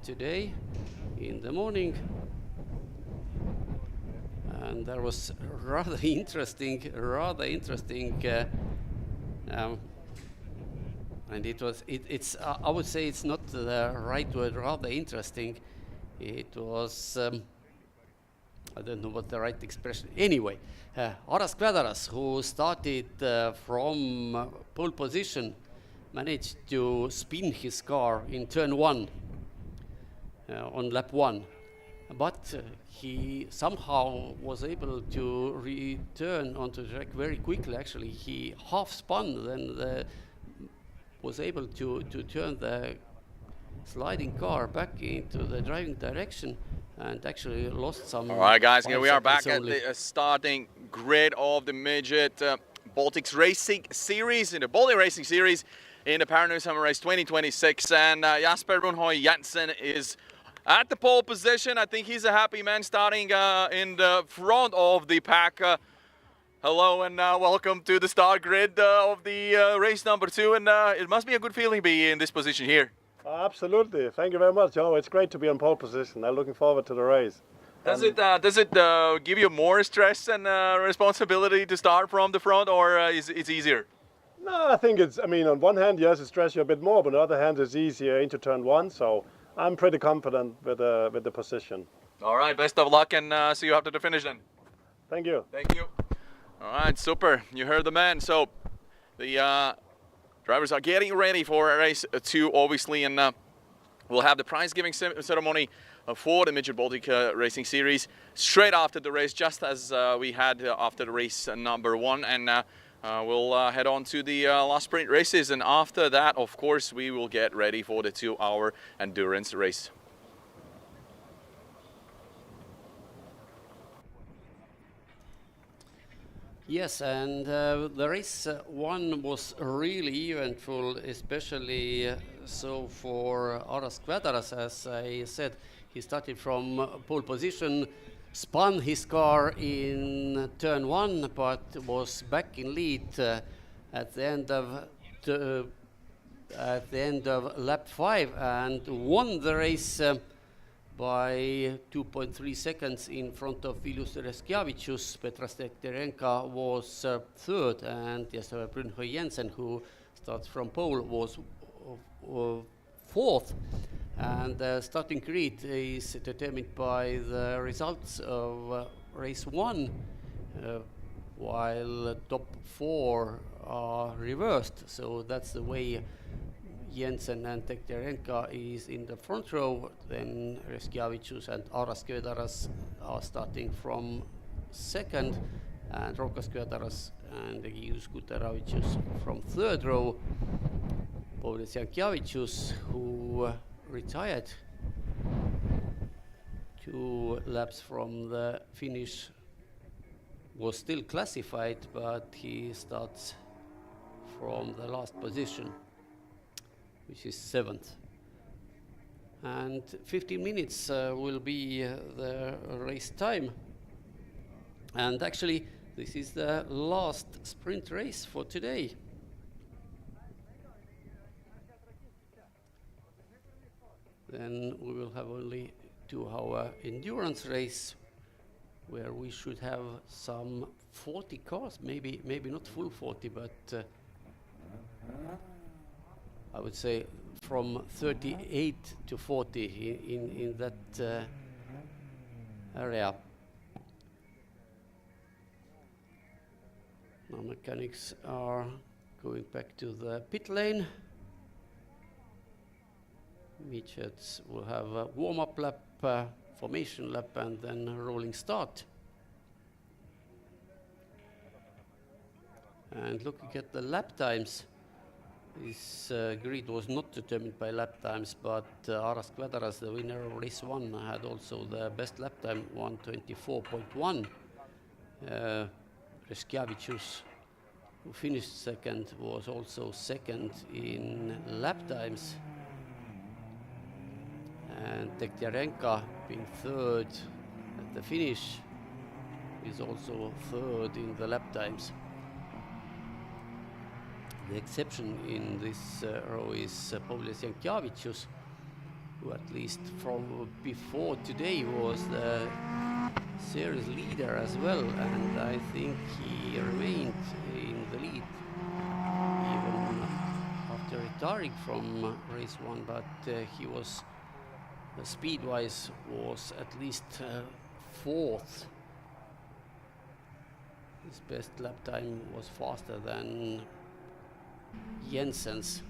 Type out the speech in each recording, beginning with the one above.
today in the morning. And there was rather interesting, and it's I would say it's not the right word, rather interesting. It was, I don't know what the right expression, anyway, Aras Kvedaras, who started from pole position, managed to spin his car in turn 1 on lap 1. But he somehow was able to return onto the track very quickly. Actually, he half spun, then was able to turn the sliding car back into the driving direction and actually lost some. All right, guys, here we are back at the starting grid of the Mitjet Baltics Racing Series, in the Baltic Racing Series in the Pärnu Summer Race 2026. And Jasper Brunhøj Jensen is at the pole position. I think he's a happy man, starting in the front of the pack. Hello and welcome to the start grid of the race number 2. And it must be a good feeling to be in this position here. Absolutely. Thank you very much, Joe. It's great to be on pole position. I'm looking forward to the race. Does it give you more stress and responsibility to start from the front, or is it easier? No, I think it's, I mean, on one hand, yes, it stresses you a bit more, but on the other hand, it's easier into turn 1. So I'm pretty confident with the position. All right, best of luck, and see you after the finish then. Thank you. Thank you. All right, super. You heard the man. So the drivers are getting ready for race 2, obviously, and we'll have the prize giving ceremony for the Mitjet Baltic Racing Series straight after the race, just as we had after the race number 1, and we'll head on to the last sprint races, and after that, of course, we will get ready for the 2-hour endurance race. Yes, and the race 1 was really eventful, especially so for Aras Kvedaras. As I said, he started from pole position, spun his car in turn 1, but was back in lead at the end of lap 5 and won the race by 2.3 seconds in front of Vilius Reskiavicius. Petras Tekterenka was third, and Jasper Brunhøj Jensen, who starts from pole, was fourth. And the starting grid is determined by the results of race 1, while top 4 are reversed. So that's the way Jensen and Tekterenka is in the front row, then Reskiavicius and Aras Kvedaras are starting from second, and Rokas Kvedaras and Egidius Kuteravičius from third row. Paulius Jankjavicius, who retired 2 laps from the finish, was still classified, but he starts from the last position, which is 7th. And 15 minutes will be the race time. And actually, this is the last sprint race for today. Then we will have only 2-hour endurance race, where we should have some 40 cars, maybe not full 40, but I would say from 38 to 40 in that area. Now mechanics are going back to the pit lane. Mitjets will have a warm-up lap, formation lap, and then a rolling start. And looking at the lap times, this grid was not determined by lap times, but Aras Kvedaras, the winner of race 1, had also the best lap time, 1:24.1. Reskiavicius, who finished second, was also second in lap times. And Tekterenka, being third at the finish, is also third in the lap times. The exception in this row is Paulius Jankjavicius, who at least from before today was the series leader as well, and I think he remained in the lead even after retiring from race 1, but he was speed-wise was at least 4th. His best lap time was faster than Jensen's.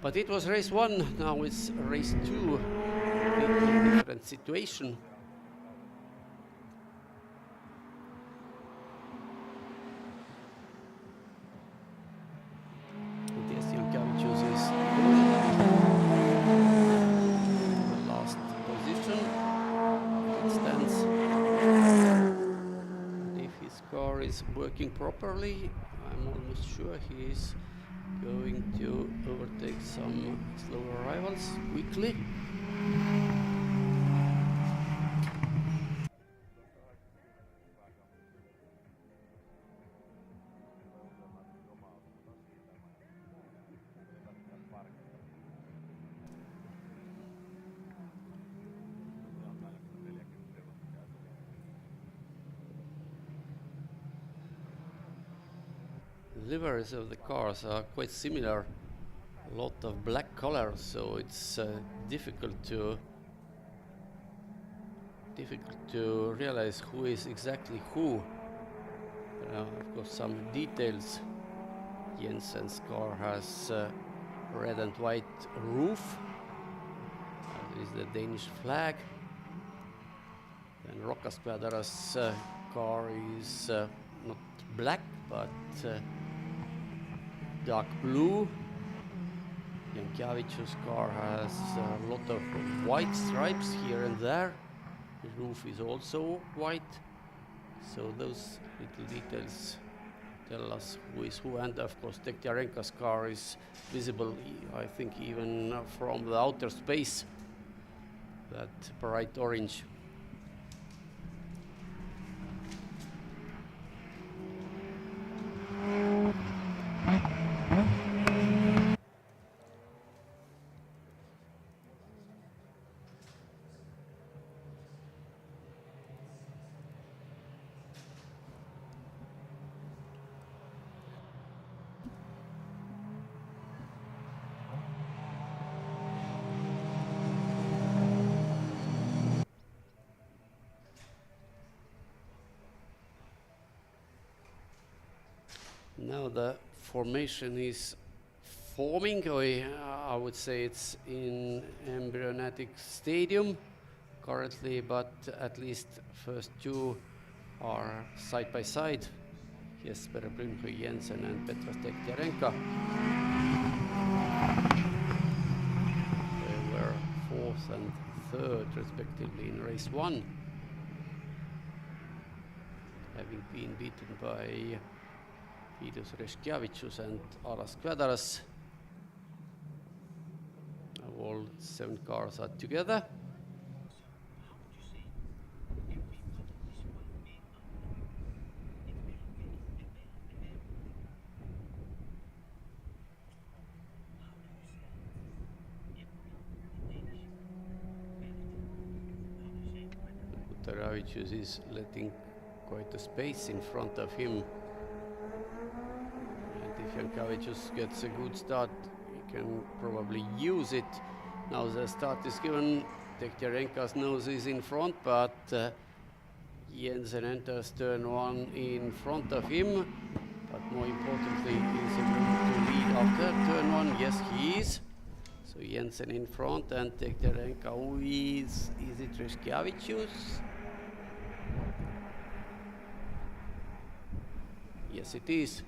But it was race 1, now it's race 2, completely different situation. Working properly, I'm almost sure he is going to overtake some slower rivals quickly. Liveries of the cars are quite similar, a lot of black color, so it's difficult to realize who is exactly who. Of course, some details. Jensen's car has red and white roof. That is the Danish flag. Then Rokaskvädera's car is not black, but dark blue. Jankevičius' car has a lot of white stripes here and there. The roof is also white. So those little details tell us who is who. And of course, Tekterenka's car is visible, I think, even from the outer space. That bright orange. Now the formation is forming, or I would say it's in embryonic stadium currently, but at least first two are side by side. Jesper Brynhøj Jensen and Petras Tekterenka. They were 4th and 3rd respectively in race 1, having been beaten by Vidos Reškevičius and Aras Kvedaras. All 7 cars are together. Kutaravicius is letting quite a space in front of him. If Jankevičius gets a good start, he can probably use it. Now the start is given. Tekterenka's nose is in front, but Jensen enters turn 1 in front of him. But more importantly, is he going to lead after turn 1? Yes, he is. So Jensen in front and Tekterenka. Who is it Reškevičius? Yes, it is.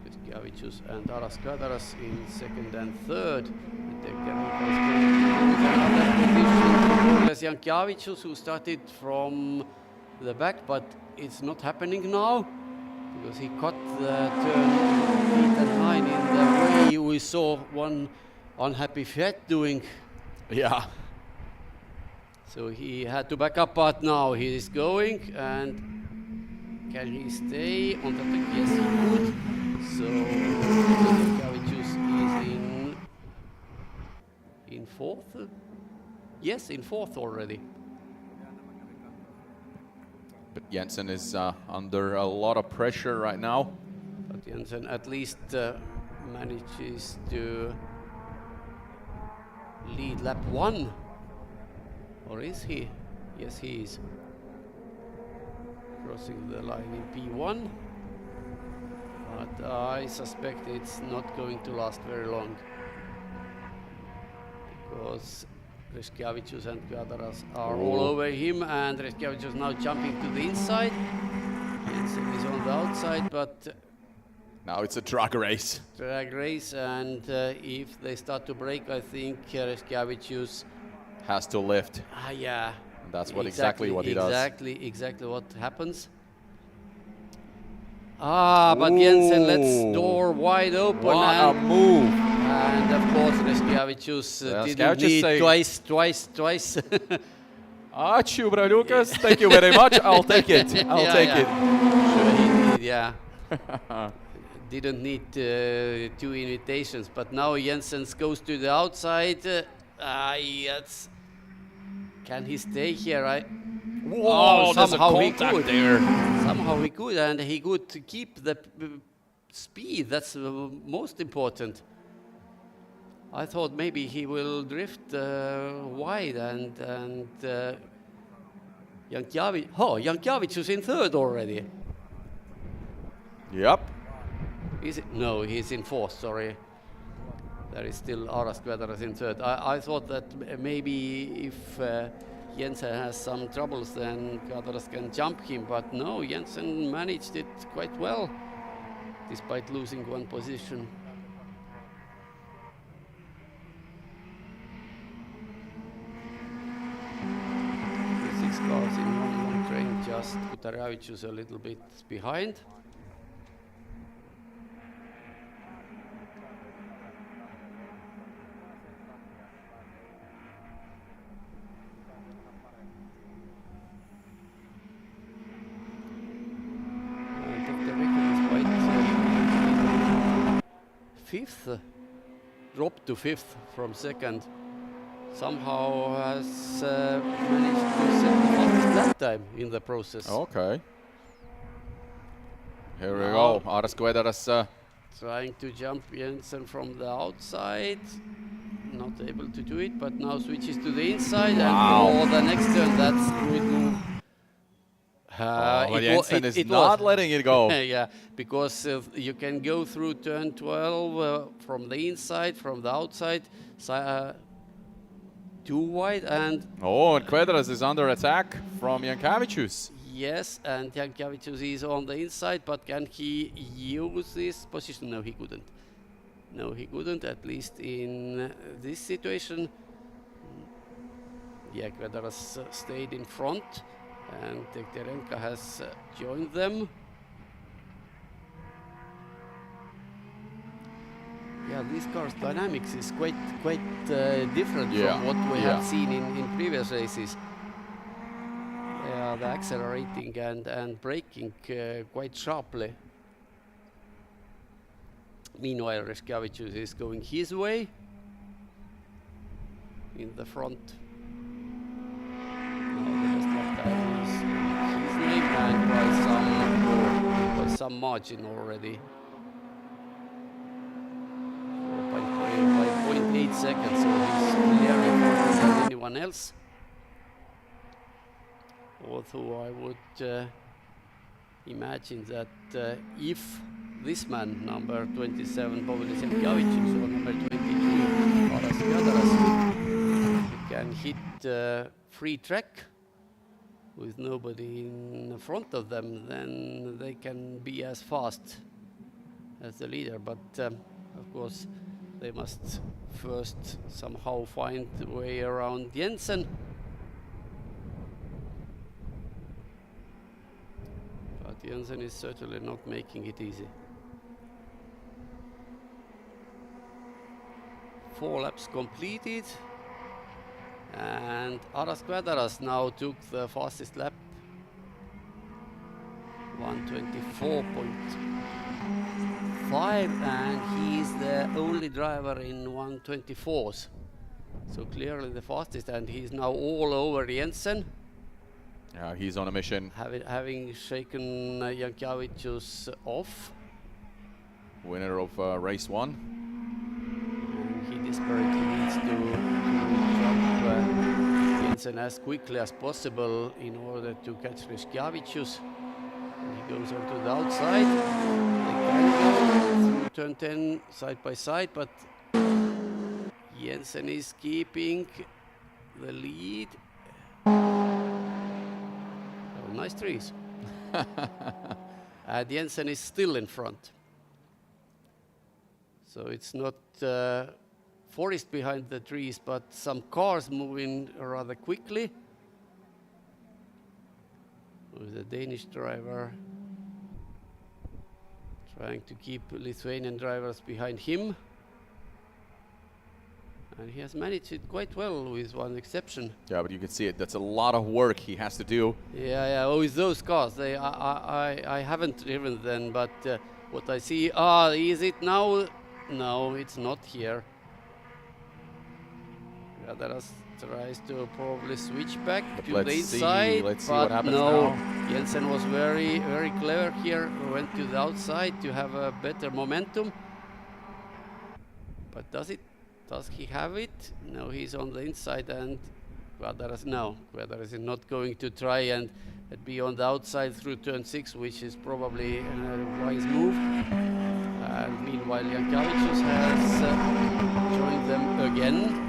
Reškevičius and Aras Kvedaras in 2nd and 3rd. There's Jankevičius, who started from the back, but it's not happening now because he caught the turn 8 and 9 in the way we saw one unhappy Fiat doing. Yeah. So he had to back up, but now he is going, and can he stay on the track? Yes, he could. So Jankevičius is in in fourth. Yes, in fourth already. But Jensen is under a lot of pressure right now. But Jensen at least manages to lead lap 1. Or is he? Yes, he is. Crossing the line in P1. But I suspect it's not going to last very long. Because Reskiavicius and Kvedaras are all over him, and Reskiavicius now jumping to the inside. Jensen is on the outside, but now it's a drag race. Drag race, and if they start to break, I think Reskiavicius has to lift. Yeah. And that's exactly what he does. Exactly what happens. But Jensen lets door wide open. What a move! And of course, Reskiavicius didn't need twice. Ačiū, braliukas. Thank you very much. I'll take it. I'll take it. Sure he did, yeah. Didn't need 2 invitations, but now Jensen goes to the outside. Yes. Can he stay here? Whoa, somehow he could. There. Somehow he could, and he could keep the speed. That's most important. I thought maybe he will drift wide, and Jankiewicz is in third already. Yep. Is it? No, he's in fourth, sorry. There is still Aras Kvedaras in third. I thought that maybe if Jensen has some troubles, then Kvedaras can jump him, but no, Jensen managed it quite well, despite losing 1 position. The 6 cars in one train, just Kutaravicius a little bit behind. Fifth, dropped to fifth from second. Somehow has managed to set the fastest lap time in the process. Okay. Here we go. Aras Kvedaras trying to jump Jensen from the outside. Not able to do it, but now switches to the inside. Wow. And for the next turn, that's good move. But Jensen is not letting it go. Yeah, because you can go through turn 12 from the inside, from the outside, too wide, and... Oh, and Kvedaras is under attack from Jankiewicz. Yes, and Jankiewicz is on the inside, but can he use this position? No, he couldn't. No, he couldn't, at least in this situation. Yeah, Kvedaras stayed in front. And Tekterenka has joined them. Yeah, this car's dynamics is quite different from what we have seen in previous races. The accelerating and braking quite sharply. Meanwhile, Reskiavicius is going his way in the front. And by some margin already. By 0.8 seconds, so he's clearing faster than anyone else. Although I would imagine that if this man, number 27, Bovilis Jankiewicz, or number 22, Aras Kvedaras, can hit free track with nobody in front of them, then they can be as fast as the leader. But of course, they must first somehow find the way around Jensen. But Jensen is certainly not making it easy. 4 laps completed. And Aras Kvedaras now took the fastest lap, 124.5, and he is the only driver in 124s. So clearly the fastest, and he's now all over Jensen. Yeah, he's on a mission. Having shaken Jankiewicz off. Winner of race 1. He desperately needs to jump Jensen as quickly as possible in order to catch Jankiewicz. He goes on to the outside. They can go through turn 10 side by side, but Jensen is keeping the lead. Oh, nice trees. And Jensen is still in front. So it's not forest behind the trees, but some cars moving rather quickly. The Danish driver trying to keep Lithuanian drivers behind him. And he has managed it quite well with one exception. Yeah, but you can see it. That's a lot of work he has to do. Yeah. Oh, with those cars, I haven't driven them, but what I see, is it now? No, it's not here. Radaras tries to probably switch back to the inside. Let's see what happens no. now. Jensen was very, very clever here. Went to the outside to have a better momentum. But does he have it? No, he's on the inside, and Radaras is not going to try and be on the outside through turn 6, which is probably a wise move. And meanwhile, Jankiewicz has joined them again.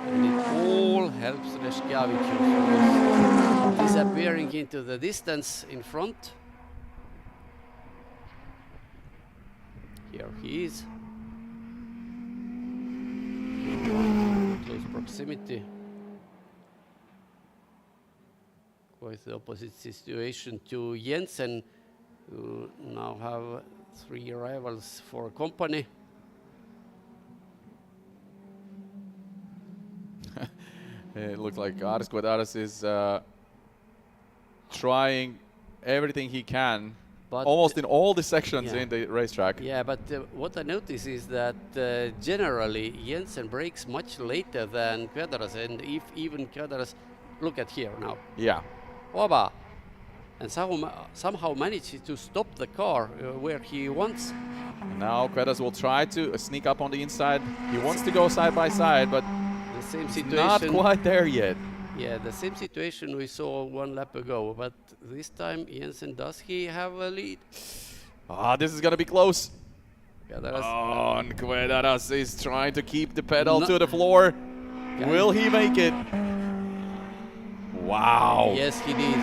And it all helps Jankiewicz, who is disappearing into the distance in front. Here he is. Close proximity. Quite the opposite situation to Jensen, who now have 3 rivals for company. It looks like Aras is trying everything he can, but almost in all the sections in the racetrack. Yeah, but what I notice is that generally Jensen brakes much later than Radaras, and if even Radaras, look at here now. Yeah. Oba! And somehow manages to stop the car where he wants. Now Radaras will try to sneak up on the inside. He wants to go side by side, but the same situation. Not quite there yet. Yeah, the same situation we saw 1 lap ago, but this time Jensen, does he have a lead? This is gonna be close. Radaras. And Radaras is trying to keep the pedal to the floor. Will he make it? Wow. Yes, he did.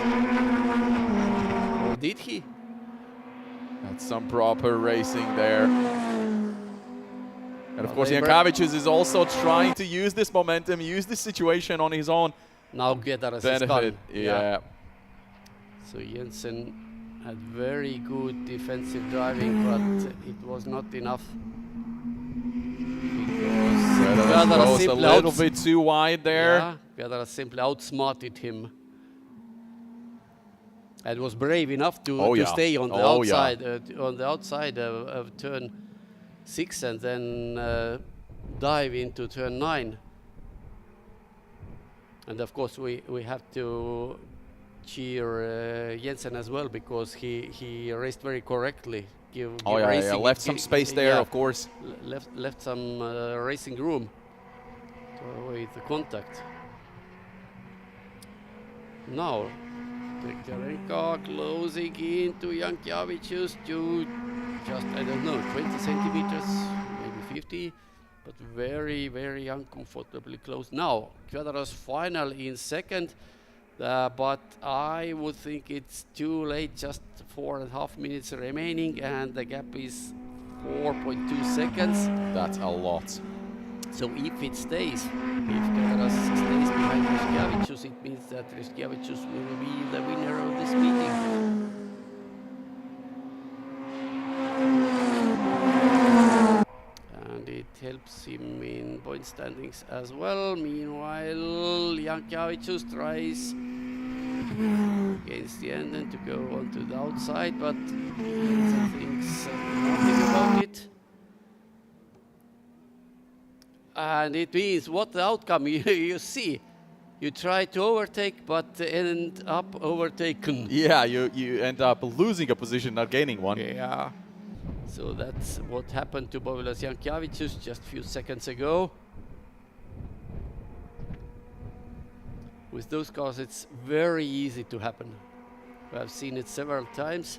Or did he? That's some proper racing there. And of course, Jankiewicz is also trying to use this momentum, use this situation on his own now Radaras is gone. Yeah. So Jensen had very good defensive driving, but it was not enough. Radaras was a little bit too wide there. Yeah, Radaras simply outsmarted him. And was brave enough to stay on the outside of turn 6 and then dive into turn 9. And of course we have to cheer Jensen as well, because he raced very correctly. Left some space there, of course. Left some racing room to avoid the contact. Now Tekarenko closing into Jankiewicz to just, I don't know, 20 centimeters, maybe 50, but very, very uncomfortably close. Now, Radaras finally in second, but I would think it's too late, just 4.5 minutes remaining, and the gap is 4.2 seconds. That's a lot. So if it stays, if Radaras stays behind Jankiewicz, it means that Jankiewicz will be the winner of this meeting. And it helps him in point standings as well. Meanwhile, Jankiewicz tries against the end and to go onto the outside, but he thinks nothing about it. And it means what the outcome you see. You try to overtake, but end up overtaken. Yeah, you end up losing a position, not gaining one. Yeah. So that's what happened to Povilas Jankiewicz just a few seconds ago. With those cars, it's very easy to happen. We have seen it several times.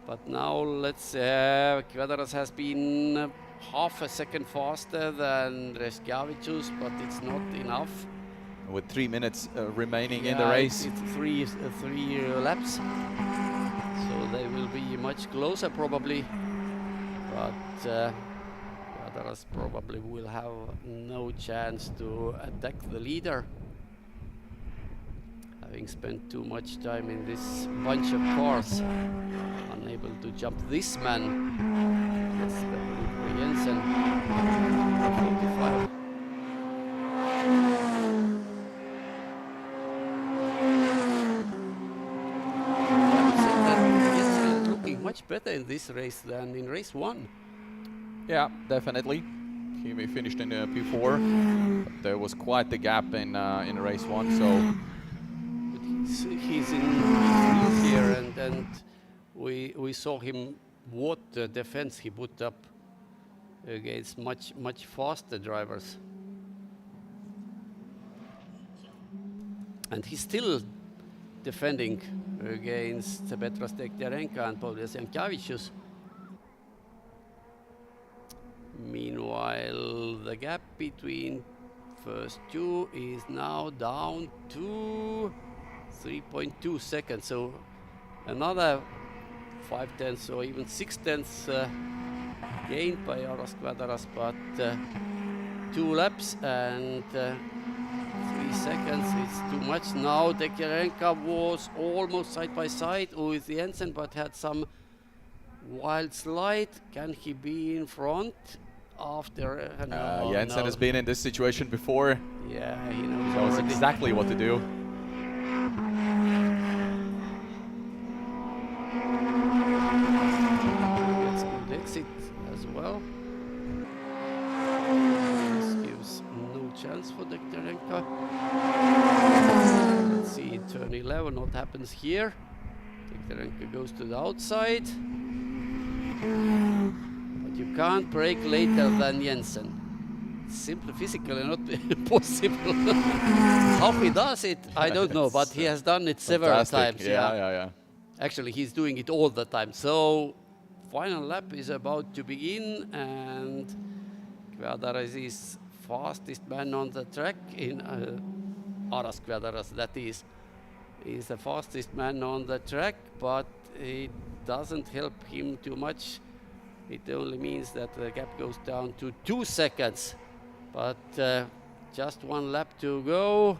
But now Kvedaras has been half a second faster than Reskiavicius, but it's not enough. With 3 minutes remaining in the race. It's three laps. So they will be much closer probably. But Kvedaras probably will have no chance to attack the leader. Having spent too much time in this bunch of cars, unable to jump this man. Yes, Jensen, 45. Jensen is looking much better in this race than in race 1. Yeah, definitely. He finished in P4. But there was quite the gap in race 1, so. He's in heels here, and we saw him what the defense he put up against much faster drivers, and he's still defending against Petras Dekterenko and Povilas Jankiewicz. Meanwhile, the gap between first two is now down to 3.2 seconds, so another 5/10 or even 6/10 gained by Aras Kvedaras, but 2 laps and 3 seconds, it's too much. Now Dekterenko was almost side by side with Jensen, but had some wild slide. Can he be in front after? Jensen has been in this situation before. Yeah, he knows exactly what to do. Exit as well. This gives no chance for Dekterenko. Let's see in turn 11 what happens here. Dekterenko goes to the outside. But you can't brake later than Jensen. It's simply physically not possible. How he does it, I don't know, but he has done it several times. Yeah. Actually, he's doing it all the time. So final lap is about to begin, and Kvedaras is fastest man on the track in Aras Kvedaras, that is the fastest man on the track, but it doesn't help him too much. It only means that the gap goes down to 2 seconds, but just 1 lap to go.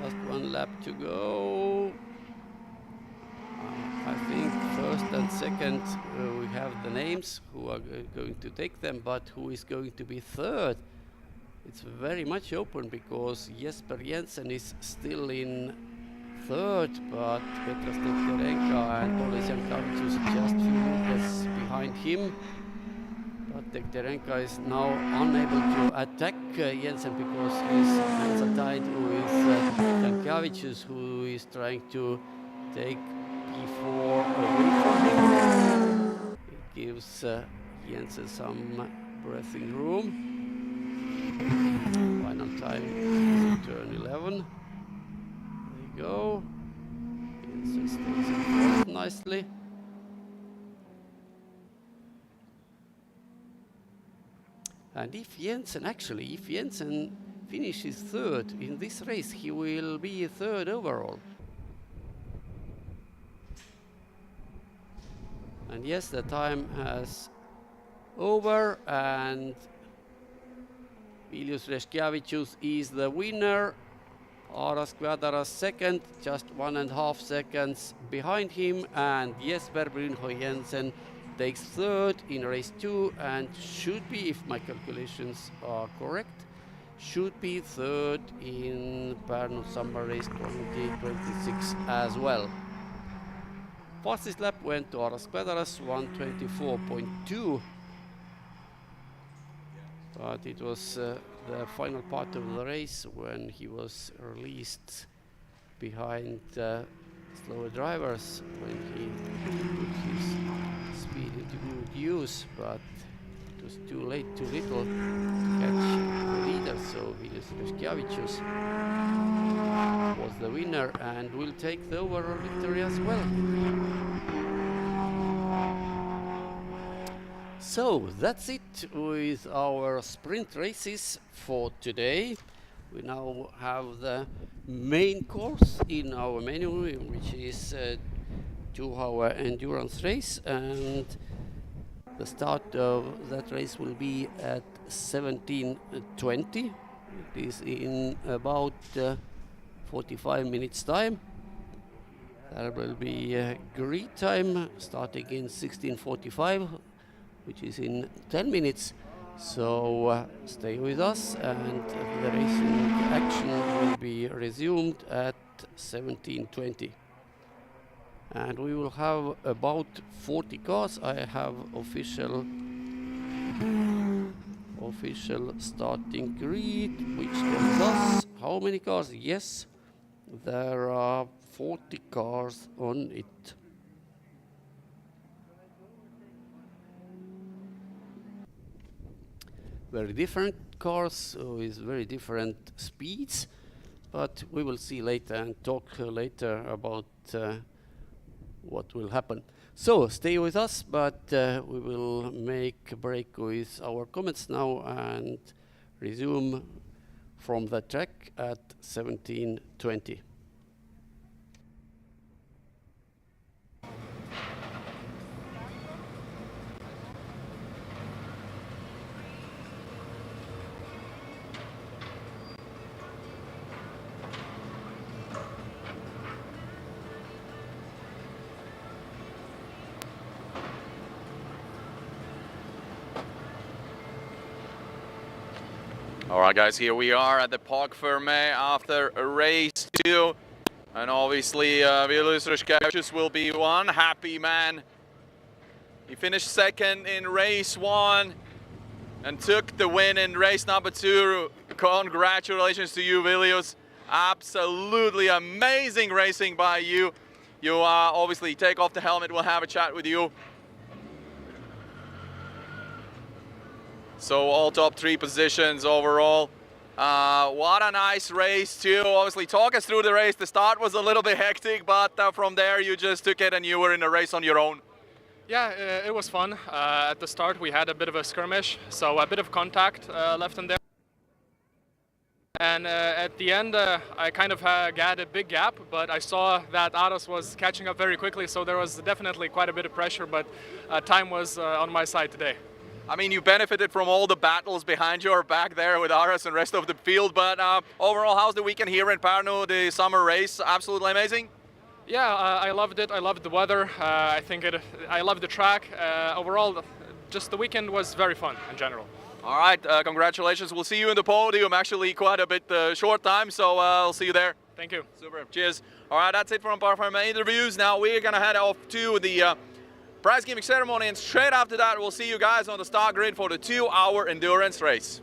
Just 1 lap to go. I think first and second we have the names who are going to take them, but who is going to be third? It's very much open because Jesper Jensen is still in third, but Petras Dekterenko and Povilas Jankiewicz is just few meters behind him. But Dekterenko is now unable to attack Jensen because his hands are tied with Jankiewicz, who is trying to take P4 away from him. It gives Jensen some breathing room. Final time is turn 11. There you go. Jensen stays in front nicely. And if Jensen finishes third in this race, he will be third overall. And yes, the time has over, and Vilius Reskiavicius is the winner. Aras Kvedaras second, just 1.5 seconds behind him, and Jesper Brynho Jensen takes third in race 2 and should be, if my calculations are correct, should be third in Pärnu Summer Race 2026 as well. Fastest lap went to Aras Kvedaras, 1:24.2. But it was the final part of the race when he was released behind slower drivers, when he put his speed into good use, but it was too late, too little to catch the leader. So Vilius Leškevičius was the winner and will take the overall victory as well. So that's it with our sprint races for today. We now have the main course in our menu, which is a 2-hour endurance race, and the start of that race will be at 17:20. It is in about 45 minutes time. There will be grid time starting in 16:45, which is in 10 minutes. So stay with us, and the racing action will be resumed at 17:20. And we will have about 40 cars. I have official starting grid, which tells us how many cars. Yes, there are 40 cars on it. Very different cars with very different speeds, but we will see later and talk later about what will happen. So stay with us, but we will make a break with our comments now and resume from the track at 17:20. All right, guys, here we are at the Parc Fermé after race 2. And obviously, Vilius Leškevičius will be one happy man. He finished second in race 1 and took the win in race number 2. Congratulations to you, Vilius. Absolutely amazing racing by you. You obviously take off the helmet, we'll have a chat with you. So all top 3 positions overall. What a nice race too. Obviously, talk us through the race. The start was a little bit hectic, but from there you just took it and you were in a race on your own. Yeah, it was fun. At the start we had a bit of a skirmish, so a bit of contact left in there. And at the end I kind of had a big gap, but I saw that Aras was catching up very quickly, so there was definitely quite a bit of pressure, but time was on my side today. I mean, you benefited from all the battles behind your back there with Aras and rest of the field, but overall, how's the weekend here in Pärnu, the summer race? Absolutely amazing? Yeah, I loved it. I loved the weather. I loved the track. Overall, just the weekend was very fun in general. All right, congratulations. We'll see you in the podium, actually quite a bit short time, so I'll see you there. Thank you. Super, cheers. All right, that's it from Parc Fermé interviews. Now we're gonna head off to the prize giving ceremony, and straight after that we'll see you guys on the start grid for the 2-hour endurance race.